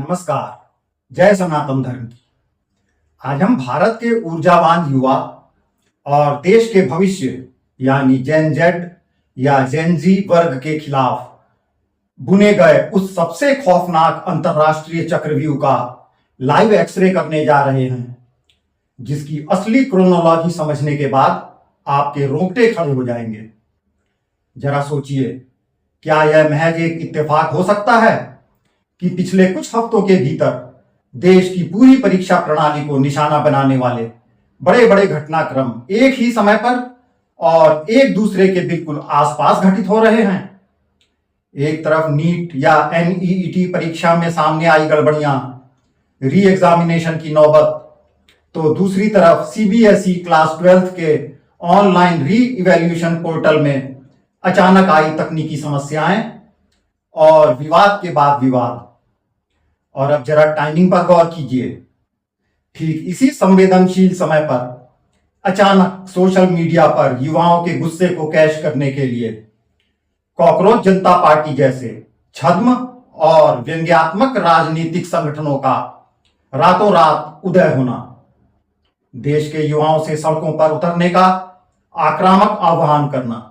नमस्कार। जय सनातन धर्म की। आज हम भारत के ऊर्जावान युवा और देश के भविष्य यानी जेन जेड या जेन जी वर्ग के खिलाफ बुने गए उस सबसे खौफनाक अंतरराष्ट्रीय चक्रव्यूह का लाइव एक्सरे करने जा रहे हैं, जिसकी असली क्रोनोलॉजी समझने के बाद आपके रोंगटे खड़े हो जाएंगे। जरा सोचिए, क्या यह महज एक इत्तेफाक हो सकता है कि पिछले कुछ हफ्तों के भीतर देश की पूरी परीक्षा प्रणाली को निशाना बनाने वाले बड़े बड़े घटनाक्रम एक ही समय पर और एक दूसरे के बिल्कुल आसपास घटित हो रहे हैं। एक तरफ नीट या एनईईटी परीक्षा में सामने आई गड़बड़ियां, री एग्जामिनेशन की नौबत, तो दूसरी तरफ सीबीएसई क्लास 12th के ऑनलाइन री इवैल्यूएशन पोर्टल में अचानक आई तकनीकी समस्याएं और विवाद के बाद विवाद। और अब जरा टाइमिंग पर गौर कीजिए। ठीक इसी संवेदनशील समय पर अचानक सोशल मीडिया पर युवाओं के गुस्से को कैश करने के लिए कॉकरोच जनता पार्टी जैसे छद्म और व्यंग्यात्मक राजनीतिक संगठनों का रातों रात उदय होना, देश के युवाओं से सड़कों पर उतरने का आक्रामक आह्वान करना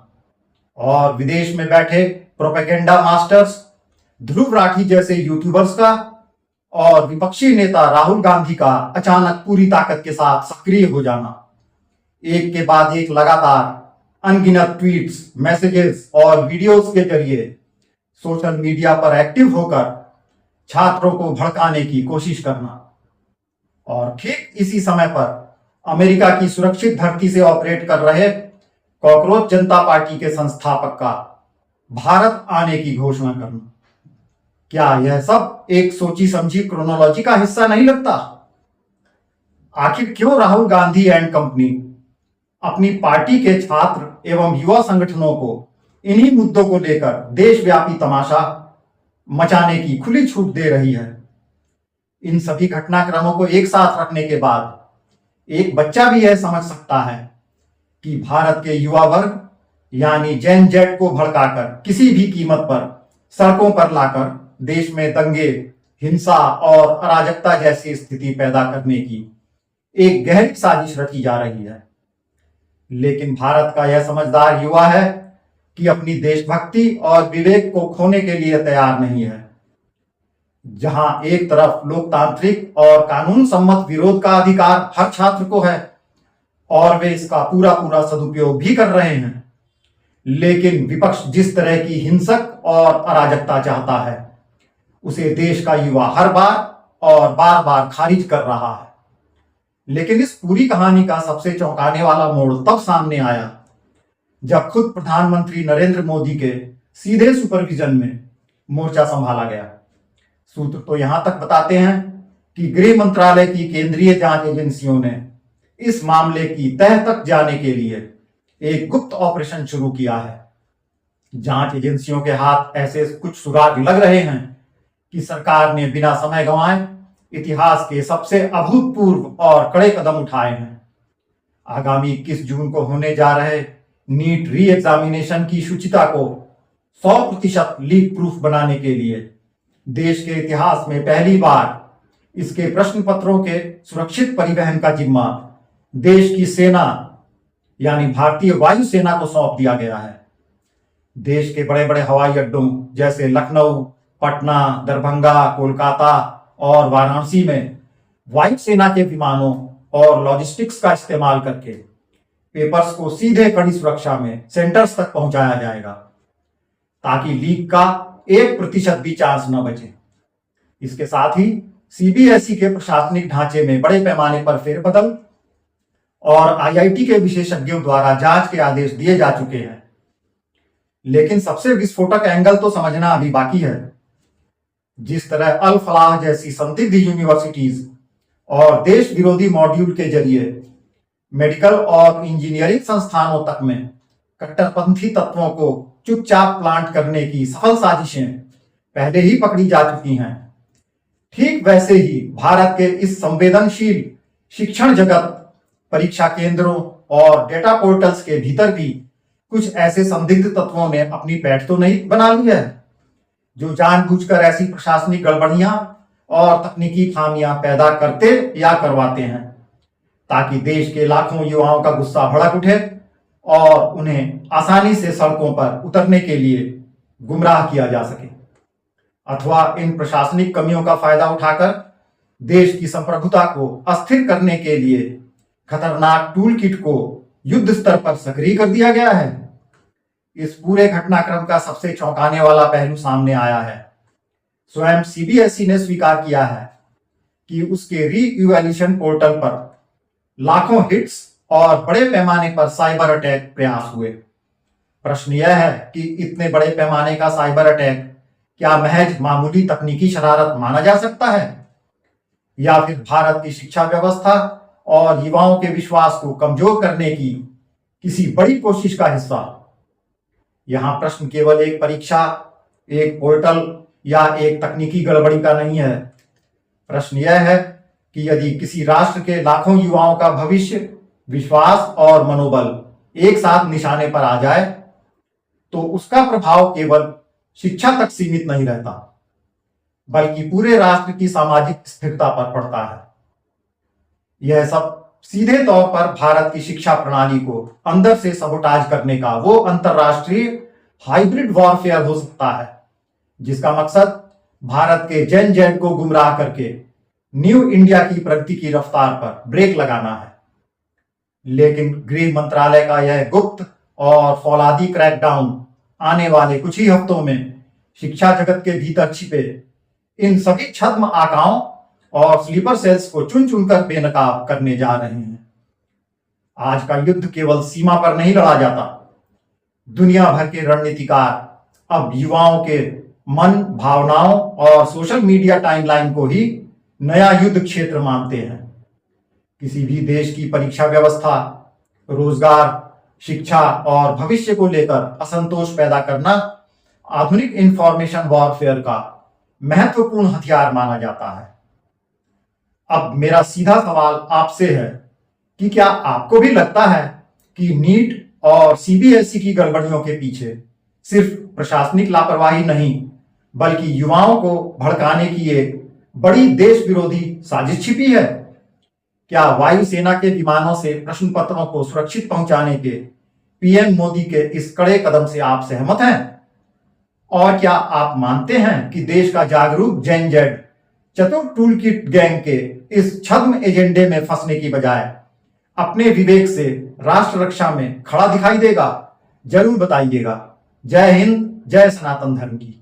और विदेश में बैठे प्रोपेगेंडा मास्टर्स ध्रुव राठी जैसे यूट्यूबर्स का और विपक्षी नेता राहुल गांधी का अचानक पूरी ताकत के साथ सक्रिय हो जाना, एक के बाद एक लगातार अनगिनत ट्वीट्स, मैसेजेस और वीडियोस के जरिए सोशल मीडिया पर एक्टिव होकर छात्रों को भड़काने की कोशिश करना। और ठीक इसी समय पर अमेरिका की सुरक्षित धरती से ऑपरेट कर रहे कॉकरोच जनता पार्टी के संस्थापक का भारत आने की घोषणा करना। क्या यह सब एक सोची समझी क्रोनोलॉजी का हिस्सा नहीं लगता? आखिर क्यों राहुल गांधी एंड कंपनी अपनी पार्टी के छात्र एवं युवा संगठनों को इन्हीं मुद्दों को लेकर देशव्यापी तमाशा मचाने की खुली छूट दे रही है? इन सभी घटनाक्रमों को एक साथ रखने के बाद एक बच्चा भी यह समझ सकता है कि भारत के युवा वर्ग यानी जेन जेड को भड़काकर किसी भी कीमत पर सड़कों पर लाकर देश में दंगे, हिंसा और अराजकता जैसी स्थिति पैदा करने की एक गहरी साजिश रची जा रही है। लेकिन भारत का यह समझदार युवा है कि अपनी देशभक्ति और विवेक को खोने के लिए तैयार नहीं है। जहां एक तरफ लोकतांत्रिक और कानून सम्मत विरोध का अधिकार हर छात्र को है और वे इसका पूरा पूरा सदुपयोग भी कर रहे हैं, लेकिन विपक्ष जिस तरह की हिंसक और अराजकता चाहता है उसे देश का युवा हर बार और बार बार खारिज कर रहा है। लेकिन इस पूरी कहानी का सबसे चौंकाने वाला मोड़ तब सामने आया जब खुद प्रधानमंत्री नरेंद्र मोदी के सीधे सुपरविजन में मोर्चा संभाला गया। सूत्र तो यहां तक बताते हैं कि गृह मंत्रालय की केंद्रीय जांच एजेंसियों ने इस मामले की तह तक जाने के लिए एक गुप्त ऑपरेशन शुरू किया है। जांच एजेंसियों के हाथ ऐसे कुछ सुराग लग रहे हैं कि सरकार ने बिना समय गंवाए इतिहास के सबसे अभूतपूर्व और कड़े कदम उठाए हैं। आगामी 21 जून को होने जा रहे नीट री एग्जामिनेशन की शुचिता को 100% लीक प्रूफ बनाने के लिए देश के इतिहास में पहली बार इसके प्रश्न पत्रों के सुरक्षित परिवहन का जिम्मा देश की सेना यानी भारतीय वायुसेना को सौंप दिया गया है। देश के बड़े बड़े हवाई अड्डों जैसे लखनऊ, पटना, दरभंगा, कोलकाता और वाराणसी में वायुसेना के विमानों और लॉजिस्टिक्स का इस्तेमाल करके पेपर्स को सीधे कड़ी सुरक्षा में सेंटर्स तक पहुंचाया जाएगा ताकि लीक का 1% भी चांस न बचे। इसके साथ ही सीबीएसई के प्रशासनिक ढांचे में बड़े पैमाने पर फेरबदल और आईआईटी के विशेषज्ञों द्वारा जांच के आदेश दिए जा चुके हैं। लेकिन सबसे विस्फोटक एंगल तो समझना अभी बाकी है। जिस तरह अल फलाह जैसी संदिग्ध यूनिवर्सिटीज और देश विरोधी मॉड्यूल के जरिए मेडिकल और इंजीनियरिंग संस्थानों तक में कट्टरपंथी तत्वों को चुपचाप प्लांट करने की सफल साजिशें पहले ही पकड़ी जा चुकी हैं, ठीक वैसे ही भारत के इस संवेदनशील शिक्षण जगत, परीक्षा केंद्रों और डेटा पोर्टल्स के भीतर भी कुछ ऐसे संदिग्ध तत्वों ने अपनी पैठ तो नहीं बना ली है जो जानबूझकर ऐसी प्रशासनिक गड़बड़ियां और तकनीकी खामियां पैदा करते या करवाते हैं, ताकि देश के लाखों युवाओं का गुस्सा भड़क उठे और उन्हें आसानी से सड़कों पर उतरने के लिए गुमराह किया जा सके, अथवा इन प्रशासनिक कमियों का फायदा उठाकर देश की संप्रभुता को अस्थिर करने के लिए खतरनाक टूल किट को युद्ध स्तर पर सक्रिय कर दिया गया है। इस पूरे घटनाक्रम का सबसे चौंकाने वाला पहलू सामने आया है। स्वयं सीबीएसई ने स्वीकार किया है कि उसके री इवैल्यूएशन पोर्टल पर लाखों हिट्स और बड़े पैमाने पर साइबर अटैक प्रयास हुए। प्रश्न यह है कि इतने बड़े पैमाने का साइबर अटैक क्या महज मामूली तकनीकी शरारत माना जा सकता है, या फिर भारत की शिक्षा व्यवस्था और युवाओं के विश्वास को कमजोर करने की किसी बड़ी कोशिश का हिस्सा। यहां प्रश्न केवल एक परीक्षा, एक पोर्टल या एक तकनीकी गड़बड़ी का नहीं है। प्रश्न यह है कि यदि किसी राष्ट्र के लाखों युवाओं का भविष्य, विश्वास और मनोबल एक साथ निशाने पर आ जाए तो उसका प्रभाव केवल शिक्षा तक सीमित नहीं रहता, बल्कि पूरे राष्ट्र की सामाजिक स्थिरता पर पड़ता है। यह सब सीधे तौर पर भारत की शिक्षा प्रणाली को अंदर से सबोटाज करने का वो अंतरराष्ट्रीय हाइब्रिड वॉरफेयर हो सकता है, जिसका मकसद भारत के जेन जेड को गुमराह करके न्यू इंडिया की प्रगति की रफ्तार पर ब्रेक लगाना है। लेकिन गृह मंत्रालय का यह गुप्त और फौलादी क्रैकडाउन आने वाले कुछ ही हफ्तों में शिक्षा जगत के भीतर छिपे इन सभी छद्म आकाओं और स्लीपर सेल्स को चुन चुनकर बेनकाब करने जा रहे हैं। आज का युद्ध केवल सीमा पर नहीं लड़ा जाता। दुनिया भर के रणनीतिकार अब युवाओं के मन, भावनाओं और सोशल मीडिया टाइमलाइन को ही नया युद्ध क्षेत्र मानते हैं। किसी भी देश की परीक्षा व्यवस्था, रोजगार, शिक्षा और भविष्य को लेकर असंतोष पैदा करना आधुनिक इंफॉर्मेशन वॉरफेयर का महत्वपूर्ण हथियार माना जाता है। अब मेरा सीधा सवाल आपसे है कि क्या आपको भी लगता है कि नीट और सीबीएसई की गड़बड़ियों के पीछे सिर्फ प्रशासनिक लापरवाही नहीं, बल्कि युवाओं को भड़काने की एक बड़ी देश विरोधी साजिश छिपी है? क्या वायुसेना के विमानों से प्रश्न पत्रों को सुरक्षित पहुंचाने के पीएम मोदी के इस कड़े कदम से आप सहमत हैं? और क्या आप मानते हैं कि देश का जागरूक जेन जेड चतुर टूल किट गैंग के इस छद्म एजेंडे में फंसने की बजाय अपने विवेक से राष्ट्र रक्षा में खड़ा दिखाई देगा? जरूर बताइएगा। जय हिंद, जय सनातन धर्म की।